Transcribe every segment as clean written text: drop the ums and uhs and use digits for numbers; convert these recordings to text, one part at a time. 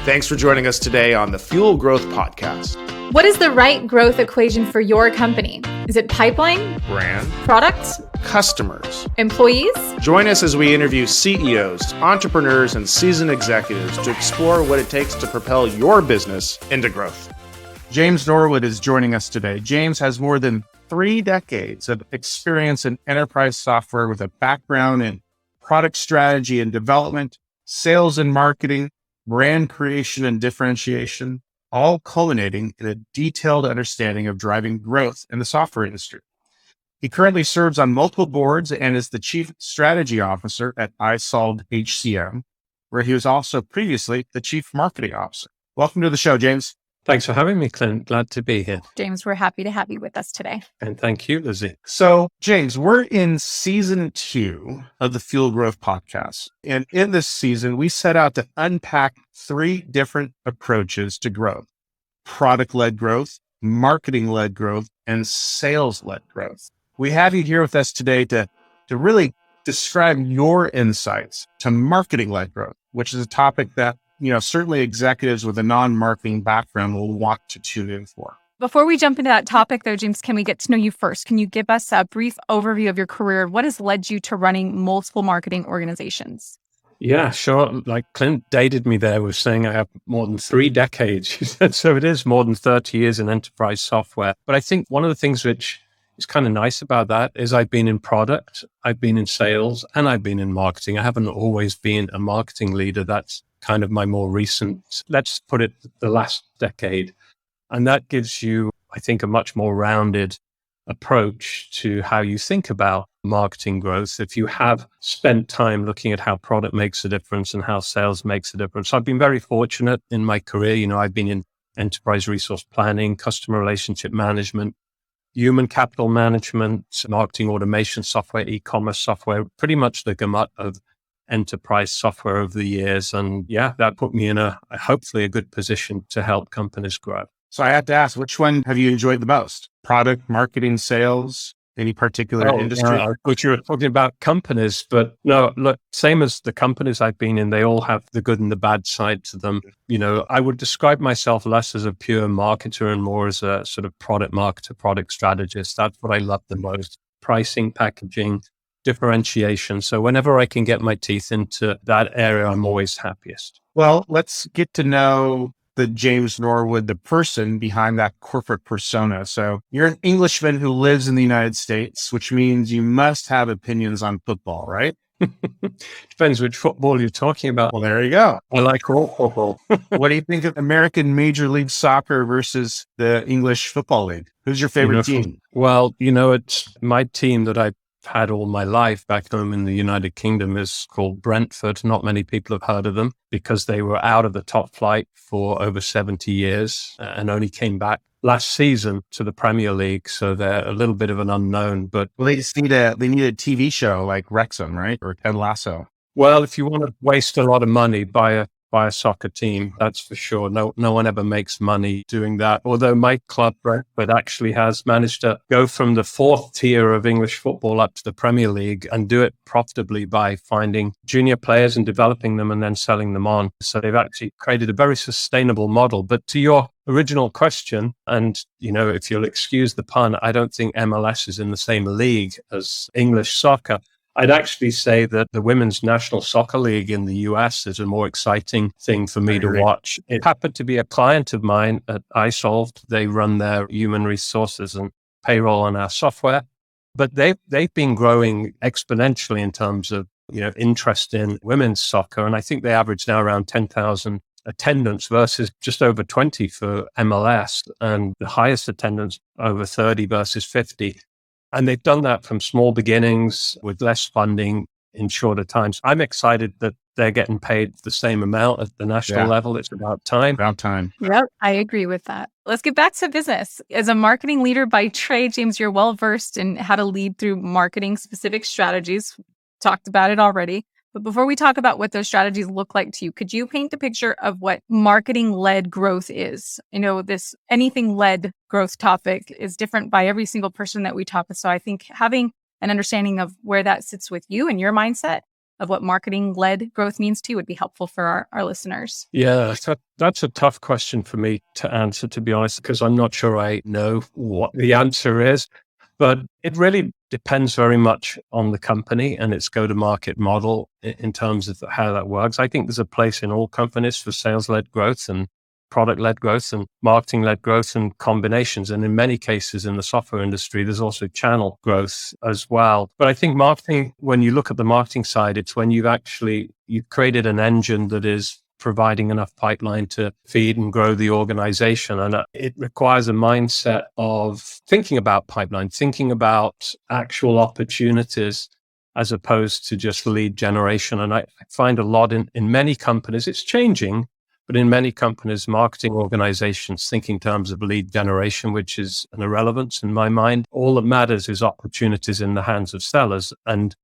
Thanks for joining us today on the Fuel Growth Podcast. What is the right growth equation for your company? Is it pipeline, Brand, products, customers, employees? Join us as we interview CEOs, entrepreneurs, and seasoned executives to explore what it takes to propel your business into growth. James Norwood is joining us today. James has more than 3 decades of experience in enterprise software with a background in product strategy and development, sales and marketing, brand creation and differentiation, all culminating in a detailed understanding of driving growth in the software industry. He currently serves on multiple boards and is the Chief Strategy Officer at isolved HCM, where he was also previously the Chief Marketing Officer. Welcome to the show, James. Thanks for having me, Clint. Glad to be here. James, we're happy to have you with us today. And thank you, Lizzie. So, James, we're in season 2 of the Fuel Growth Podcast. And in this season, we set out to unpack 3 different approaches to growth: product-led growth, marketing-led growth, and sales-led growth. We have you here with us today to really describe your insights to marketing-led growth, which is a topic that certainly executives with a non-marketing background will want to tune in for. Before we jump into that topic, though, James, can we get to know you first? Can you give us a brief overview of your career? What has led you to running multiple marketing organizations? Yeah, sure. Like Clint dated me there with saying I have more than 3 decades. She said, so it is more than 30 years in enterprise software. But I think one of the things which is kind of nice about that is I've been in product, I've been in sales, and I've been in marketing. I haven't always been a marketing leader. That's kind of my more recent, let's put it, the last decade. And that gives you, I think, a much more rounded approach to how you think about marketing growth. If you have spent time looking at how product makes a difference and how sales makes a difference. So I've been very fortunate in my career. I've been in enterprise resource planning, customer relationship management, human capital management, marketing automation software, e-commerce software, pretty much the gamut of enterprise software over the years. And yeah, that put me in hopefully a good position to help companies grow. So I have to ask, which one have you enjoyed the most? Product, marketing, sales, any particular industry? I thought you were talking about companies, but no, look, same as the companies I've been in, they all have the good and the bad side to them. I would describe myself less as a pure marketer and more as a sort of product marketer, product strategist. That's what I love the most. Pricing, packaging, differentiation. So whenever I can get my teeth into that area, I'm always happiest. Well, let's get to know the James Norwood, the person behind that corporate persona. So you're an Englishman who lives in the United States, which means you must have opinions on football, right? Depends which football you're talking about. Well, there you go. I like all football. What do you think of American Major League Soccer versus the English Football League? Who's your favorite team? Well, it's my team that I've had all my life back home in the United Kingdom is called Brentford. Not many people have heard of them because they were out of the top flight for over 70 years and only came back last season to the Premier League. So they're a little bit of an unknown, but they just need a TV show like Wrexham, right? Or Ted Lasso. Well, if you want to waste a lot of money, buy a soccer team, that's for sure. No one ever makes money doing that. Although my club, Brentford, actually has managed to go from the 4th tier of English football up to the Premier League and do it profitably by finding junior players and developing them and then selling them on. So they've actually created a very sustainable model. But to your original question, and if you'll excuse the pun, I don't think MLS is in the same league as English soccer. I'd actually say that the Women's National Soccer League in the US is a more exciting thing for me to watch. It happened to be a client of mine at isolved. They run their human resources and payroll on our software, but they've been growing exponentially in terms of interest in women's soccer. And I think they average now around 10,000 attendance versus just over 20 for MLS, and the highest attendance over 30 versus 50. And they've done that from small beginnings with less funding in shorter times. I'm excited that they're getting paid the same amount at the national level. It's about time. About time. Yep, I agree with that. Let's get back to business. As a marketing leader by trade, James, you're well versed in how to lead through marketing specific strategies. Talked about it already. But before we talk about what those strategies look like to you, could you paint a picture of what marketing-led growth is? This anything-led growth topic is different by every single person that we talk with. So I think having an understanding of where that sits with you and your mindset of what marketing-led growth means to you would be helpful for our listeners. Yeah, that's a tough question for me to answer, to be honest, because I'm not sure I know what the answer is. But it really depends very much on the company and its go-to-market model in terms of how that works. I think there's a place in all companies for sales-led growth and product-led growth and marketing-led growth and combinations. And in many cases in the software industry, there's also channel growth as well. But I think marketing, when you look at the marketing side, it's when you've created an engine that is providing enough pipeline to feed and grow the organization. And it requires a mindset of thinking about pipeline, thinking about actual opportunities as opposed to just lead generation. And I find a lot in many companies, it's changing, but in many companies, marketing organizations think in terms of lead generation, which is an irrelevance in my mind. All that matters is opportunities in the hands of sellers. And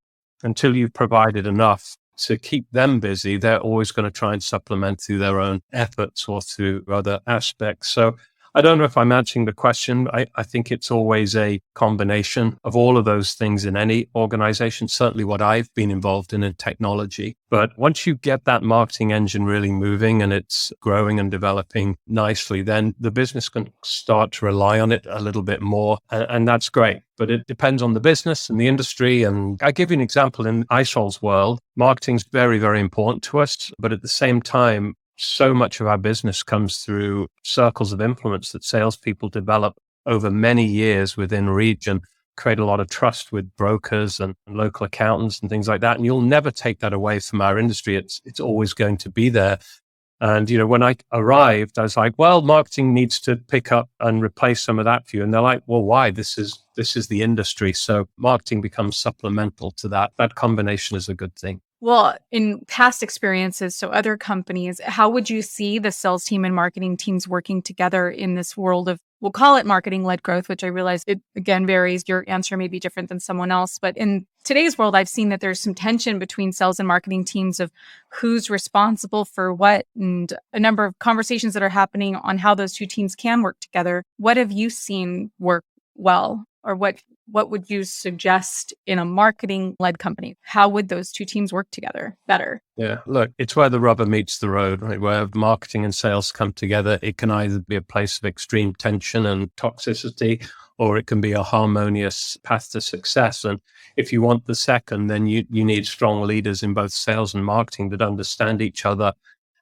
until you've provided enough to keep them busy, they're always going to try and supplement through their own efforts or through other aspects. So I don't know if I'm answering the question. I think it's always a combination of all of those things in any organization, certainly what I've been involved in technology. But once you get that marketing engine really moving and it's growing and developing nicely, then the business can start to rely on it a little bit more. And that's great. But it depends on the business and the industry. And I give you an example in isolved's world. Marketing's very, very important to us. But at the same time, so much of our business comes through circles of influence that salespeople develop over many years within region, create a lot of trust with brokers and local accountants and things like that. And you'll never take that away from our industry. It's always going to be there. And, when I arrived, I was like, well, marketing needs to pick up and replace some of that for you. And they're like, well, why? This is the industry. So marketing becomes supplemental to that. That combination is a good thing. Well, in past experiences, so other companies, how would you see the sales team and marketing teams working together in this world of, we'll call it marketing-led growth, which I realize it again varies. Your answer may be different than someone else. But in today's world, I've seen that there's some tension between sales and marketing teams of who's responsible for what and a number of conversations that are happening on how those two teams can work together. What have you seen work well, or what would you suggest in a marketing-led company? How would those two teams work together better? Yeah, look, it's where the rubber meets the road, right? Where marketing and sales come together. It can either be a place of extreme tension and toxicity, or it can be a harmonious path to success. And if you want the second, then you need strong leaders in both sales and marketing that understand each other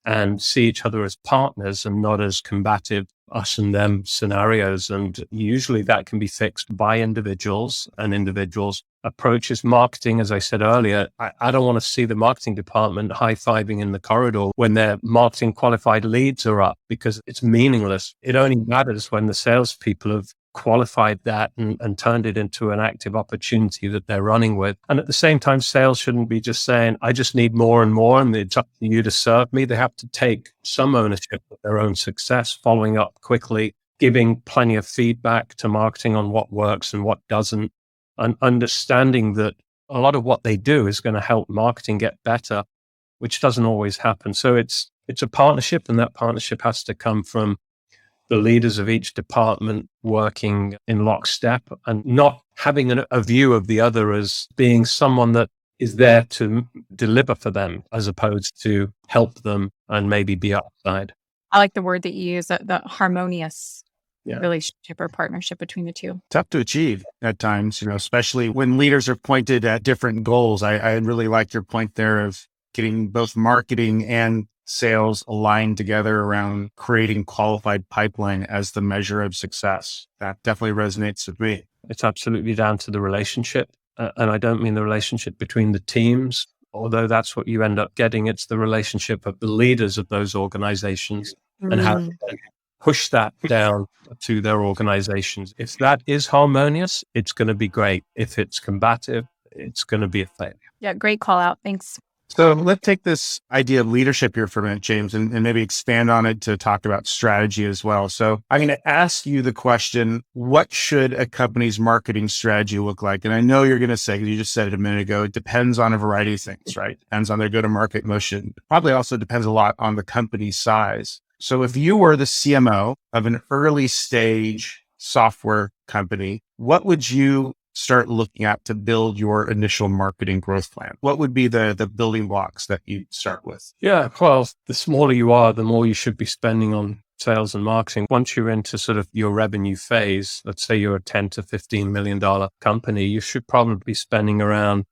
and see each other as partners and not as combative us and them scenarios. And usually that can be fixed by individuals, and individuals approaches marketing. As I said earlier, I don't want to see the marketing department high-fiving in the corridor when their marketing qualified leads are up, because it's meaningless. It only matters when the salespeople have qualified that and turned it into an active opportunity that they're running with. And at the same time, sales shouldn't be just saying, I just need more and more, and it's up to you to serve me. They have to take some ownership of their own success, following up quickly, giving plenty of feedback to marketing on what works and what doesn't, and understanding that a lot of what they do is going to help marketing get better, which doesn't always happen. So it's a partnership, and that partnership has to come from the leaders of each department working in lockstep and not having a view of the other as being someone that is there to deliver for them as opposed to help them and maybe be outside. I like the word that you use, the harmonious relationship or partnership between the two. Tough to achieve at times, especially when leaders are pointed at different goals. I really like your point there of getting both marketing and sales aligned together around creating qualified pipeline as the measure of success. That definitely resonates with me. It's absolutely down to the relationship. And I don't mean the relationship between the teams, although that's what you end up getting. It's the relationship of the leaders of those organizations and how to push that down to their organizations. If that is harmonious, it's going to be great. If it's combative, it's going to be a failure. Yeah, great call out. Thanks. So let's take this idea of leadership here for a minute, James, and maybe expand on it to talk about strategy as well. So I'm going to ask you the question, what should a company's marketing strategy look like? And I know you're going to say, you just said it a minute ago, it depends on a variety of things, right? Depends on their go-to-market motion. Probably also depends a lot on the company's size. So if you were the CMO of an early stage software company, what would you start looking at to build your initial marketing growth plan? What would be the building blocks that you start with? Yeah, well, the smaller you are, the more you should be spending on sales and marketing. Once you're into sort of your revenue phase, let's say you're a $10 to $15 million company, you should probably be spending around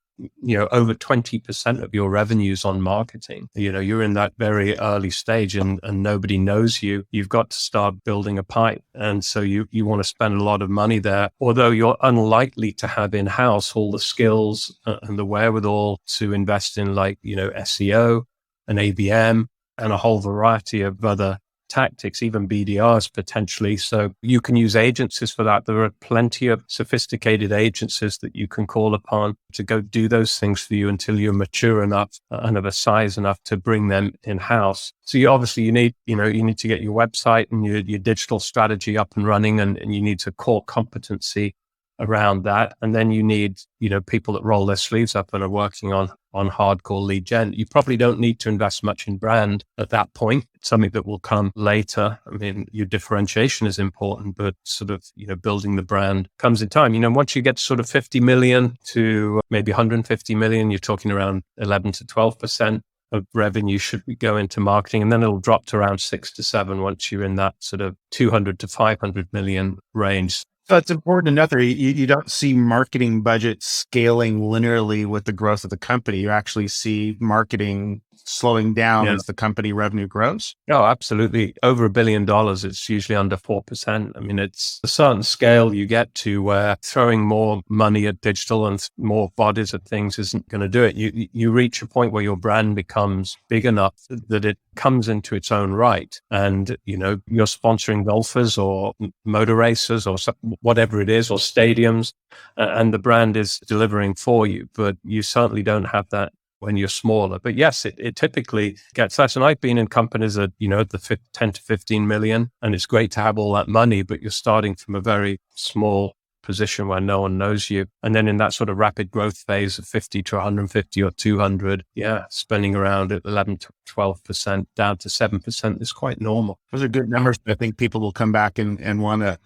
over 20% of your revenues on marketing. You're in that very early stage and nobody knows you. You've got to start building a pipe. And so you want to spend a lot of money there, although you're unlikely to have in-house all the skills and the wherewithal to invest in SEO and ABM and a whole variety of other tactics, even BDRs potentially. So you can use agencies for that. There are plenty of sophisticated agencies that you can call upon to go do those things for you until you're mature enough and of a size enough to bring them in-house. So you need to get your website and your digital strategy up and running, and you need a core competency around that. And then you need, people that roll their sleeves up and are working on hardcore lead gen. You probably don't need to invest much in brand at that point. It's something that will come later. I mean, your differentiation is important, but sort of, building the brand comes in time. Once you get sort of 50 million to maybe 150 million, you're talking around 11 to 12% of revenue should go into marketing. And then it'll drop to around 6 to 7 once you're in that sort of 200 to 500 million range. So it's important to note that you don't see marketing budgets scaling linearly with the growth of the company. You actually see marketing slowing down as the company revenue grows. Oh, absolutely. Over $1 billion, it's usually under 4%. I mean, it's a certain scale you get to where throwing more money at digital and more bodies at things isn't going to do it. You reach a point where your brand becomes big enough that it comes into its own right. And, you're sponsoring golfers or motor racers or whatever it is, or stadiums, and the brand is delivering for you. But you certainly don't have that when you're smaller. But yes, it typically gets less. And I've been in companies at, the 10 to 15 million, and it's great to have all that money, but you're starting from a very small position where no one knows you. And then in that sort of rapid growth phase of 50 to 150 or 200, spending around at 11 to 12% down to 7% is quite normal. Those are good numbers. I think people will come back and want to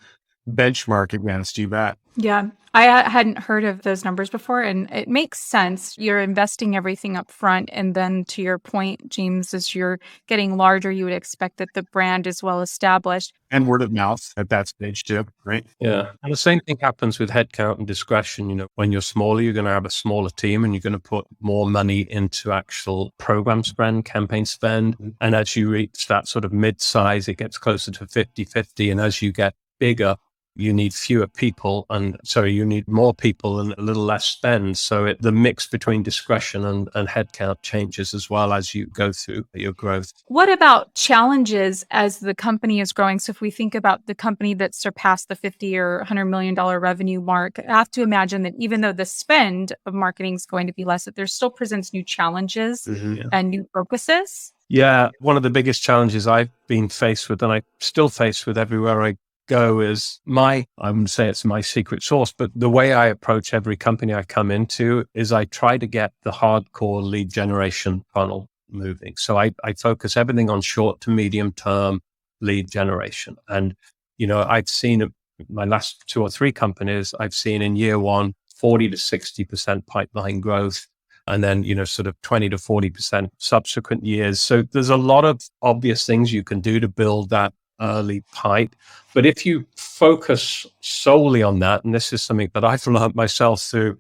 benchmark against. You bet. Yeah. I hadn't heard of those numbers before, and it makes sense. You're investing everything up front. And then to your point, James, as you're getting larger, you would expect that the brand is well established. And word of mouth at that stage too, right? Yeah. And the same thing happens with headcount and discretion. When you're smaller, you're going to have a smaller team and you're going to put more money into actual program spend, campaign spend. And as you reach that sort of mid-size, it gets closer to 50-50. And as you get bigger, you need fewer people you need more people and a little less spend. So the mix between discretion and headcount changes as well as you go through your growth. What about challenges as the company is growing? So if we think about the company that surpassed the $50 or $100 million revenue mark, I have to imagine that even though the spend of marketing is going to be less, that there still presents new challenges and new focuses. Yeah. One of the biggest challenges I've been faced with, and I still face with everywhere I go, is I wouldn't say it's my secret sauce, but the way I approach every company I come into is I try to get the hardcore lead generation funnel moving. So I focus everything on short to medium term lead generation. And, I've seen my last 2 or 3 companies, I've seen in year one, 40 to 60% pipeline growth. And then, sort of 20 to 40% subsequent years. So there's a lot of obvious things you can do to build that early pipe. But if you focus solely on that, and this is something that I've learned myself through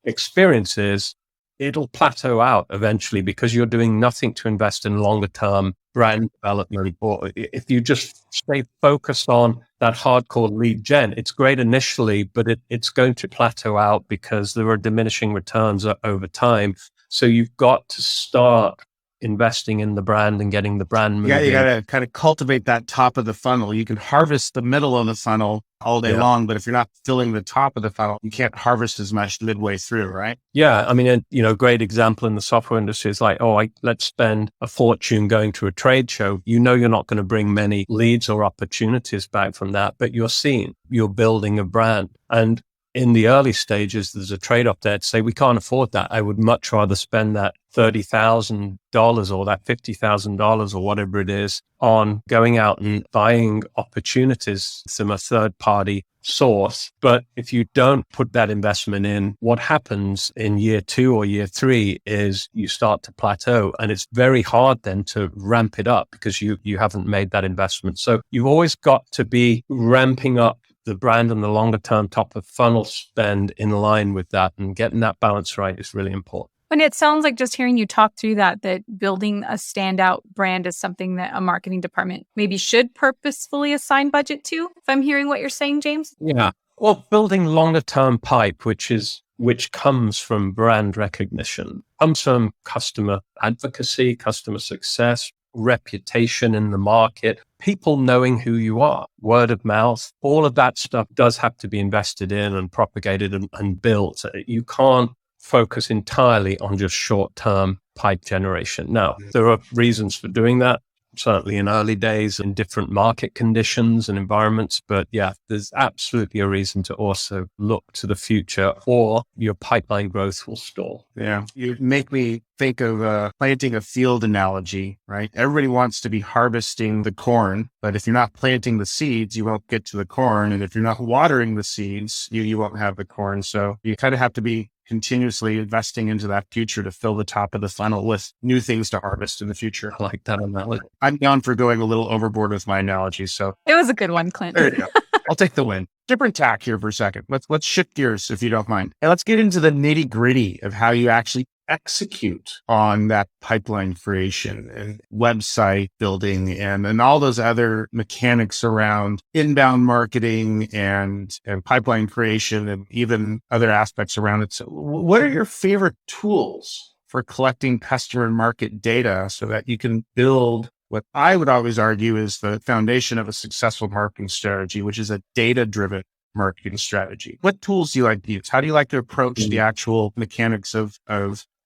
experiences, it'll plateau out eventually because you're doing nothing to invest in longer term brand development. Or if you just stay focused on that hardcore lead gen, it's great initially, but it's going to plateau out because there are diminishing returns over time. So you've got to start investing in the brand and getting the brand moving. Yeah, you got to kind of cultivate that top of the funnel. You can harvest the middle of the funnel all day long, but if you're not filling the top of the funnel, you can't harvest as much midway through, right? Yeah. I mean, great example in the software industry is like, let's spend a fortune going to a trade show. You're not going to bring many leads or opportunities back from that, but you're building a brand. And in the early stages, there's a trade-off there to say, we can't afford that. I would much rather spend that $30,000 or that $50,000 or whatever it is on going out and buying opportunities from a third-party source. But if you don't put that investment in, what happens in year 2 or year 3 is you start to plateau, and it's very hard then to ramp it up because you haven't made that investment. So you've always got to be ramping up the brand and the longer term top of funnel spend in line with that, and getting that balance right is really important. And it sounds like, just hearing you talk through that building a standout brand is something that a marketing department maybe should purposefully assign budget to, if I'm hearing what you're saying, James. Yeah. Well, building longer term pipe, which comes from brand recognition, comes from customer advocacy, customer success, reputation in the market, people knowing who you are, word of mouth, all of that stuff does have to be invested in and propagated and built. You can't focus entirely on just short-term pipe generation. Now, there are reasons for doing that, certainly in early days in different market conditions and environments. But yeah, there's absolutely a reason to also look to the future, or your pipeline growth will stall. Yeah. You make me think of planting a field analogy, right? Everybody wants to be harvesting the corn, but if you're not planting the seeds, you won't get to the corn. And if you're not watering the seeds, you won't have the corn. So you kind of have to be continuously investing into that future to fill the top of the funnel with new things to harvest in the future. I like that analogy. I'm down for going a little overboard with my analogy. So It was a good one, Clint. there you go. I'll take the win. Different tack here for a second. Let's shift gears, if you don't mind. And let's get into the nitty gritty of how you actually execute on that pipeline creation and website building and all those other mechanics around inbound marketing and pipeline creation and even other aspects around it. So what are your favorite tools for collecting customer and market data so that you can build what I would always argue is the foundation of a successful marketing strategy, which is a data-driven marketing strategy? What tools do you like to use? How do you like to approach the actual mechanics of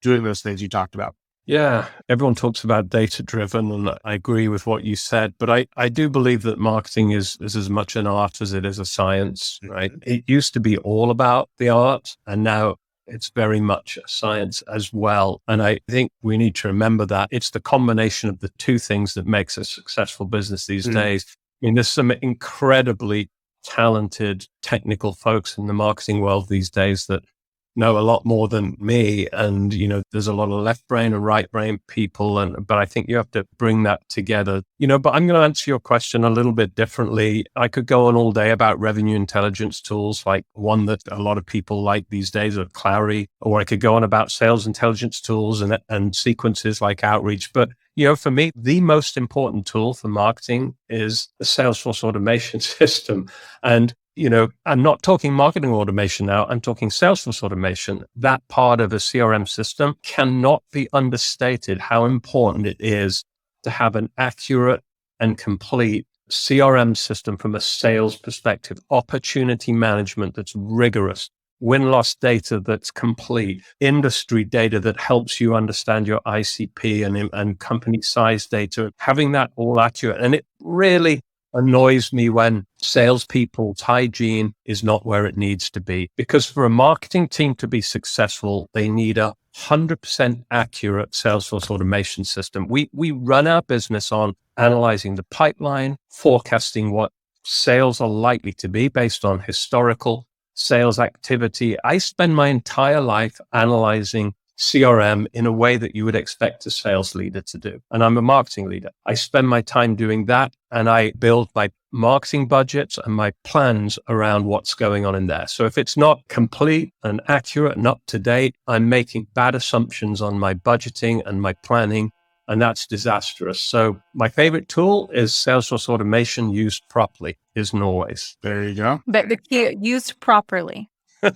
doing those things you talked about? Yeah, everyone talks about data-driven, and I agree with what you said, but I do believe that marketing is as much an art as it is a science, right? It used to be all about the art, and now it's very much a science as well. And I think we need to remember that it's the combination of the two things that makes a successful business these days. I mean, there's some incredibly talented technical folks in the marketing world these days that know a lot more than me. And, there's a lot of left brain and right brain people. But I think you have to bring that together, but I'm going to answer your question a little bit differently. I could go on all day about revenue intelligence tools, like one that a lot of people like these days are Clary, or I could go on about sales intelligence tools and sequences like Outreach. But for me, the most important tool for marketing is the Salesforce automation system. And I'm not talking marketing automation now. I'm talking Salesforce automation. That part of a CRM system cannot be understated how important it is to have an accurate and complete CRM system from a sales perspective, opportunity management that's rigorous, win-loss data that's complete, industry data that helps you understand your ICP and company size data, having that all accurate. And it really annoys me when salespeople's hygiene is not where it needs to be. Because for a marketing team to be successful, they need 100% accurate Salesforce automation system. We run our business on analyzing the pipeline, forecasting what sales are likely to be based on historical sales activity. I spend my entire life analyzing CRM in a way that you would expect a sales leader to do. And I'm a marketing leader. I spend my time doing that, and I build my marketing budgets and my plans around what's going on in there. So if it's not complete and accurate and up to date, I'm making bad assumptions on my budgeting and my planning, and that's disastrous. So my favorite tool is Salesforce automation used properly, is Norway's. There you go. But the key, used properly.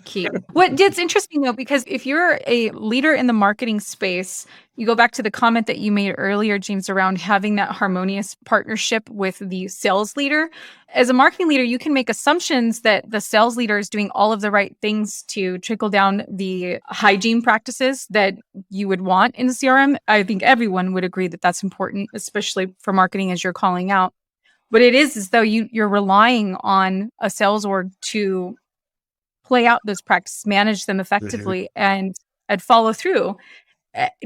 Key. It's interesting though, because if you're a leader in the marketing space, you go back to the comment that you made earlier, James, around having that harmonious partnership with the sales leader. As a marketing leader, you can make assumptions that the sales leader is doing all of the right things to trickle down the hygiene practices that you would want in the CRM. I think everyone would agree that that's important, especially for marketing, as you're calling out. But it is as though you're relying on a sales org to play out those practices, manage them effectively, and follow through.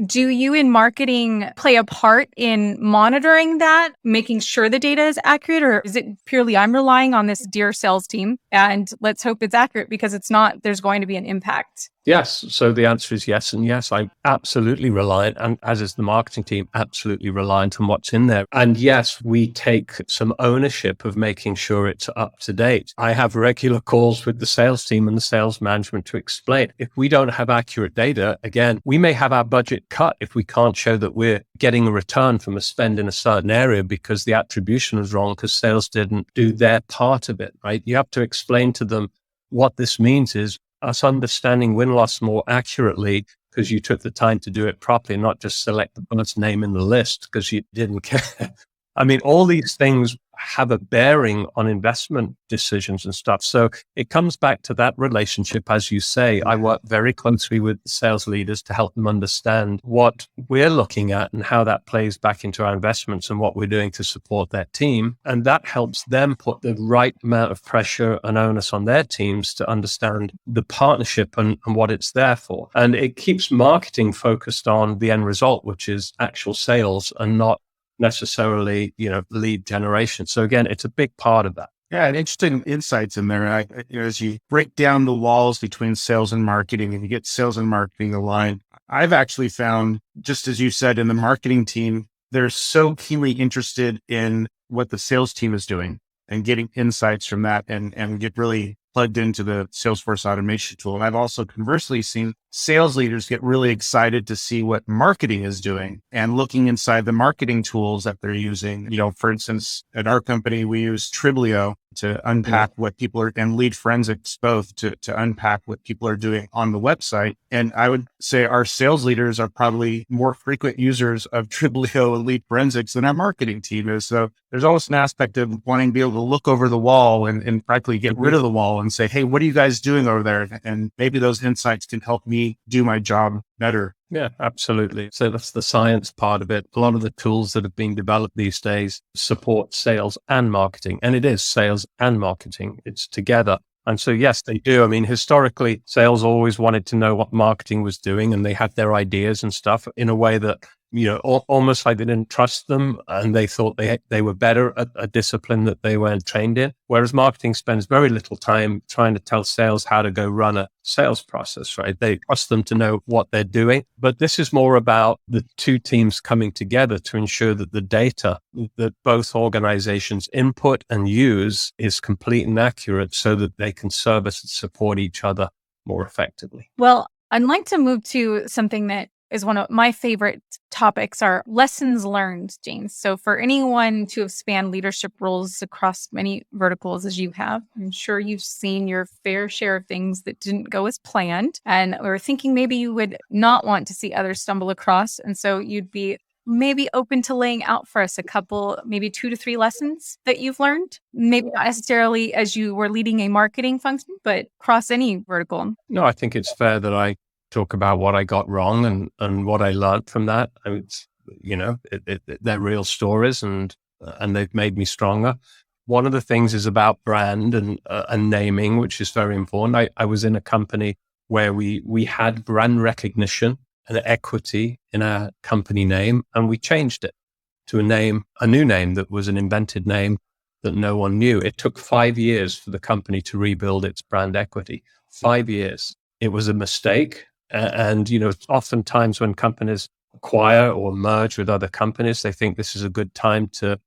Do you in marketing play a part in monitoring that, making sure the data is accurate, or is it purely I'm relying on this dear sales team and let's hope it's accurate, because it's not, there's going to be an impact? Yes. So the answer is yes. And yes, I'm absolutely reliant, and as is the marketing team, absolutely reliant on what's in there. And yes, we take some ownership of making sure it's up to date. I have regular calls with the sales team and the sales management to explain. If we don't have accurate data, again, we may have our budget cut if we can't show that we're getting a return from a spend in a certain area because the attribution was wrong, because sales didn't do their part of it, right? You have to explain to them what this means is us understanding win-loss more accurately because you took the time to do it properly, not just select the first name in the list because you didn't care. I mean, all these things have a bearing on investment decisions and stuff. So it comes back to that relationship. As you say, I work very closely with sales leaders to help them understand what we're looking at and how that plays back into our investments and what we're doing to support their team. And that helps them put the right amount of pressure and onus on their teams to understand the partnership and what it's there for. And it keeps marketing focused on the end result, which is actual sales and not necessarily, lead generation. So again, it's a big part of that. Yeah, and interesting insights in there. As you break down the walls between sales and marketing and you get sales and marketing aligned, I've actually found, just as you said, in the marketing team, they're so keenly interested in what the sales team is doing and getting insights from that and get really plugged into the Salesforce automation tool. And I've also conversely seen sales leaders get really excited to see what marketing is doing and looking inside the marketing tools that they're using. For instance, at our company, we use Triblio to unpack what people are, and Lead Forensics both to unpack what people are doing on the website. And I would say our sales leaders are probably more frequent users of Triblio and Lead Forensics than our marketing team is. So there's almost an aspect of wanting to be able to look over the wall and practically get rid of the wall and say, hey, what are you guys doing over there? And maybe those insights can help me do my job better. Yeah, absolutely. So that's the science part of it. A lot of the tools that have been developed these days support sales and marketing. And it is sales and marketing. It's together. And so, yes, they do. I mean, historically, sales always wanted to know what marketing was doing, and they had their ideas and stuff in a way that, almost like they didn't trust them and they thought they were better at a discipline that they weren't trained in. Whereas marketing spends very little time trying to tell sales how to go run a sales process, right? They trust them to know what they're doing. But this is more about the two teams coming together to ensure that the data that both organizations input and use is complete and accurate so that they can service and support each other more effectively. Well, I'd like to move to something that is one of my favorite topics, are lessons learned, James. So for anyone to have spanned leadership roles across many verticals as you have, I'm sure you've seen your fair share of things that didn't go as planned. And we were thinking maybe you would not want to see others stumble across. And so you'd be maybe open to laying out for us a couple, maybe 2 to 3 lessons that you've learned, maybe not necessarily as you were leading a marketing function, but across any vertical. No, I think it's fair that I talk about what I got wrong and what I learned from that. I mean, they're real stories and they've made me stronger. One of the things is about brand and naming, which is very important. I was in a company where we had brand recognition and equity in our company name, and we changed it to a new name that was an invented name that no one knew. It took 5 years for the company to rebuild its brand equity. 5 years. It was a mistake. And, oftentimes when companies acquire or merge with other companies, they think this is a good time to,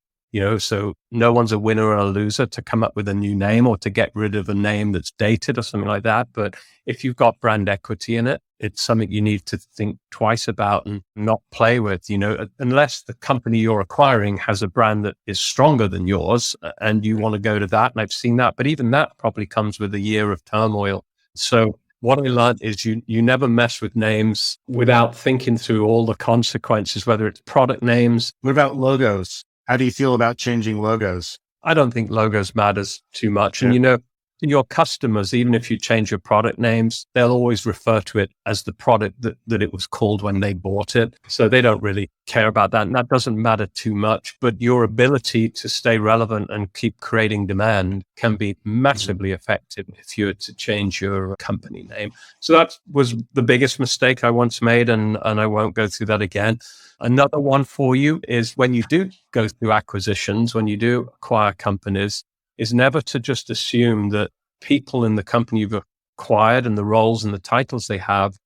so no one's a winner or a loser to come up with a new name or to get rid of a name that's dated or something like that. But if you've got brand equity in it, it's something you need to think twice about and not play with, unless the company you're acquiring has a brand that is stronger than yours and you want to go to that. And I've seen that, but even that probably comes with a year of turmoil. So what I learned is you never mess with names without thinking through all the consequences, whether it's product names. What about logos? How do you feel about changing logos? I don't think logos matters too much. Yeah. And, your customers, even if you change your product names, they'll always refer to it as the product that it was called when they bought it. So they don't really care about that. And that doesn't matter too much. But your ability to stay relevant and keep creating demand can be massively effective if you were to change your company name. So that was the biggest mistake I once made, and I won't go through that again. Another one for you is when you do go through acquisitions, when you do acquire companies, is never to just assume that people in the company you've acquired and the roles and the titles they have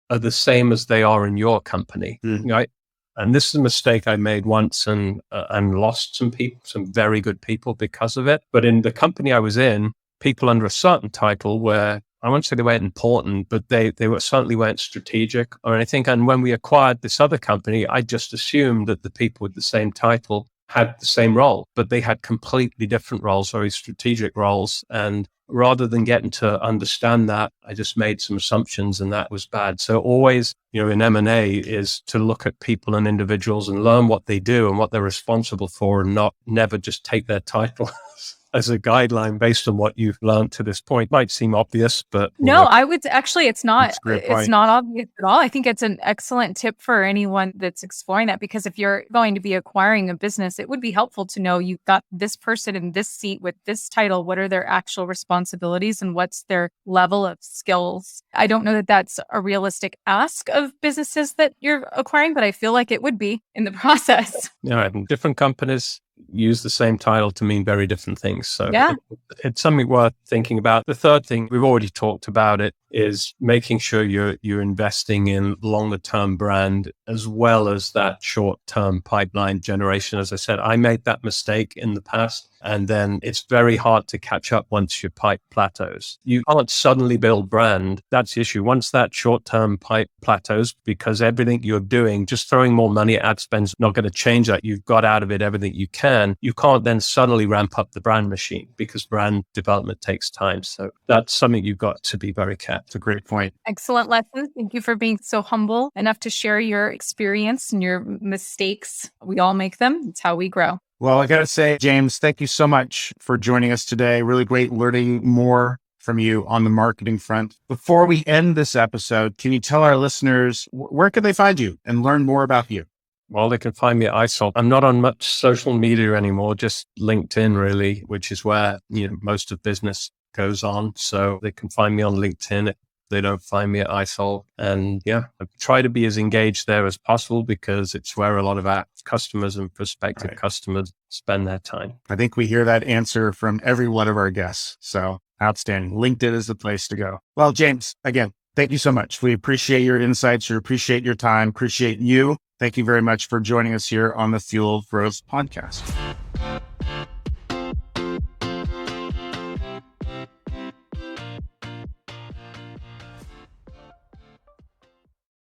are the same as they are in your company, right? And this is a mistake I made once and lost some people, some very good people because of it. But in the company I was in, people under a certain title were, I won't say they weren't important, but they certainly weren't strategic or anything. And when we acquired this other company, I just assumed that the people with the same title had the same role, but they had completely different roles, very strategic roles. And rather than getting to understand that, I just made some assumptions, and that was bad. So always, in M&A is to look at people and individuals and learn what they do and what they're responsible for, and never just take their title as a guideline based on what you've learned to this point. Might seem obvious, but no, I would actually, it's not obvious at all. I think it's an excellent tip for anyone that's exploring that, because if you're going to be acquiring a business, it would be helpful to know you've got this person in this seat with this title. What are their actual responsibilities and what's their level of skills? I don't know that that's a realistic ask of businesses that you're acquiring, but I feel like it would be in the process. Yeah, different companies use the same title to mean very different things. So it's something worth thinking about. The third thing, we've already talked about it, is making sure you're investing in longer term brand as well as that short term pipeline generation. As I said, I made that mistake in the past, and then it's very hard to catch up once your pipe plateaus. You can't suddenly build brand. That's the issue. Once that short term pipe plateaus, because everything you're doing, just throwing more money at ad spend's not going to change that. You've got out of it everything you can. You can't then suddenly ramp up the brand machine, because brand development takes time. So that's something you've got to be very careful. It's a great point. Excellent lesson. Thank you for being so humble enough to share your experience and your mistakes. We all make them. It's how we grow. Well, I got to say, James, thank you so much for joining us today. Really great learning more from you on the marketing front. Before we end this episode, can you tell our listeners where can they find you and learn more about you? Well, they can find me at isolved. I'm not on much social media anymore, just LinkedIn really, which is where most of business goes on. So they can find me on LinkedIn if they don't find me at isolved. And I try to be as engaged there as possible, because it's where a lot of our customers and prospective customers spend their time. I think we hear that answer from every one of our guests. So outstanding. LinkedIn is the place to go. Well, James, again, thank you so much. We appreciate your insights. We appreciate your time. Appreciate you. Thank you very much for joining us here on the Fuel of Growth podcast.